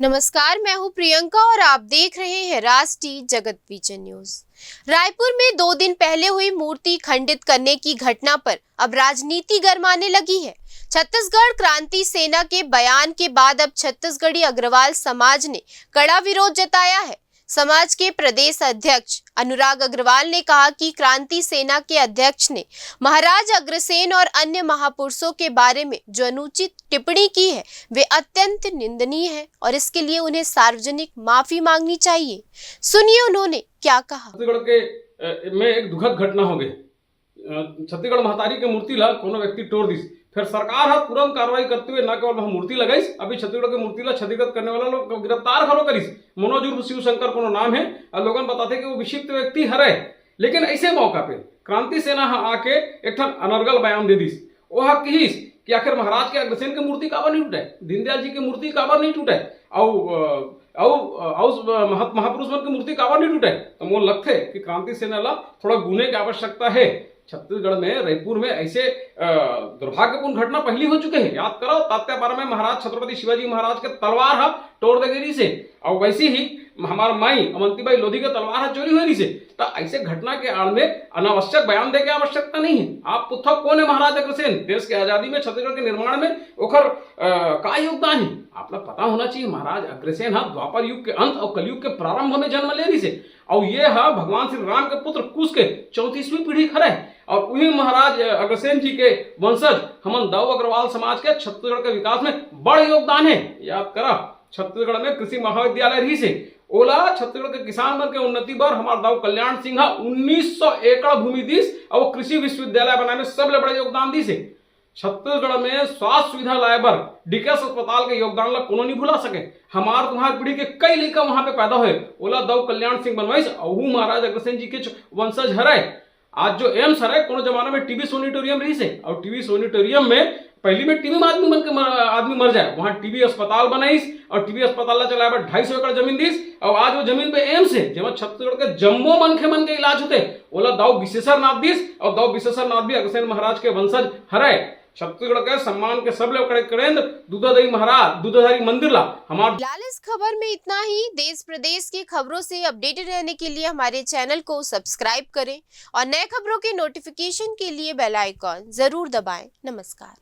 नमस्कार, मैं हूं प्रियंका और आप देख रहे हैं राष्ट्रीय जगत विजन न्यूज। रायपुर में 2 दिन पहले हुई मूर्ति खंडित करने की घटना पर अब राजनीति गरमाने लगी है। छत्तीसगढ़ क्रांति सेना के बयान के बाद अब छत्तीसगढ़ी अग्रवाल समाज ने कड़ा विरोध जताया है। समाज के प्रदेश अध्यक्ष अनुराग अग्रवाल ने कहा कि क्रांति सेना के अध्यक्ष ने महाराज अग्रसेन और अन्य महापुरुषों के बारे में जो अनुचित टिप्पणी की है वे अत्यंत निंदनीय है और इसके लिए उन्हें सार्वजनिक माफी मांगनी चाहिए। सुनिए उन्होंने क्या कहा। छत्तीसगढ़ के में एक दुखद घटना हो गई। छत्तीसगढ़ महतारी के मूर्ति ला कोनो व्यक्ति तोड़ दी, फिर सरकार हा तुरंत कार्रवाई करते हुए न केवल वहां मूर्ति लगाई, अभी छत्तीसगढ़ के मूर्ति ला क्षतिग्रस्त करने वाला लोग गिरफ्तार घलो करिस। मनोज उर्फ शिव शंकर कोनो नाम है और लोगन बताते कि वो विक्षिप्त व्यक्ति हरे। लेकिन ऐसे मौका पे क्रांति सेना हा आके एक ठन अनर्गल बयान दे दिस। ओहा कहिस कि आखिर महाराज के अग्रसेन के मूर्ति काबर नहीं टूटे, दीनदयाल जी के मूर्ति काबर नहीं टूटे और महापुरुष मन की मूर्ति काबर नहीं टूटे। तो मोल लगते कि क्रांति सेना ला थोड़ा गुने की आवश्यकता है। छत्तीसगढ़ में रायपुर में ऐसे दुर्भाग्यपूर्ण घटना पहली हो चुके हैं। याद करो तात्यापारा में महाराज छत्रपति शिवाजी महाराज के तलवार हा तोड़ दे गई से, और वैसे ही हमारा माई अवंतीबाई लोधी के तलवार हा चोरी हुई से। तो ऐसे घटना के आड़ में अनावश्यक बयान दे के आवश्यकता नहीं है। आप पुथा कौन है महाराज अग्रसेन, देश के आजादी में छत्तीसगढ़ के निर्माण में ओखर का योगदान है आप लोग पता होना चाहिए। महाराज अग्रसेन हा द्वापर युग के अंत और कलयुग के प्रारंभ में जन्म ले रही से, और ये हा भगवान श्री राम के पुत्र कुश के 34वीं पीढ़ी खरे, और वही महाराज अग्रसेन जी के वंशज हमन दाऊ अग्रवाल समाज के छत्तीसगढ़ के विकास में बड़ योगदान है। याद करा छत्तीसगढ़ में कृषि महाविद्यालय रही से ओला छत्तीसगढ़ के किसान मन के उन्नति बर हमार दाऊ कल्याण सिंह 1900 एकड़ भूमि दीस और कृषि विश्वविद्यालय बनाने में सबले बड़े योगदान दी से। छत्तीसगढ़ में स्वास्थ्य सुविधा लाए बर डीकेएस अस्पताल के योगदान ला कोनो नहीं भुला सके। हमार तुम्हार पीढ़ी के कई लड़का वहां पे पैदा हुए, ओला दाऊ कल्याण सिंह बनवाइस और महाराज अग्रसेन जी के वंशज हरे। आज जो एम्स हरे कोनो जमाना में टीबी सोनिटोरियम रही से, और टीबी सोनिटोरियम में पहली में टीबी में आदमी मर जाए, वहां टीबी अस्पताल बनाईस और टीबी अस्पताल ला चलाए 250 एकड़ जमीन दीस, और आज वो जमीन पे एम्स है जेमा छत्तीसगढ़ के जम्मो मनखे मन के इलाज होते। ओला दाऊ विशेषर नाथ दीस, और दाऊ विशेषर नाथ भी अग्रसेन महाराज के वंशज हरे। छत्तीसगढ़ के सम्मान के सब लोग करेंद्र दूधाधारी महाराज दूधाधारी मंदिर ला हमार। फिलहाल इस खबर में इतना ही। देश प्रदेश की खबरों से अपडेटेड रहने के लिए हमारे चैनल को सब्सक्राइब करें और नए खबरों के नोटिफिकेशन के लिए बेल आइकॉन जरूर दबाएं। नमस्कार।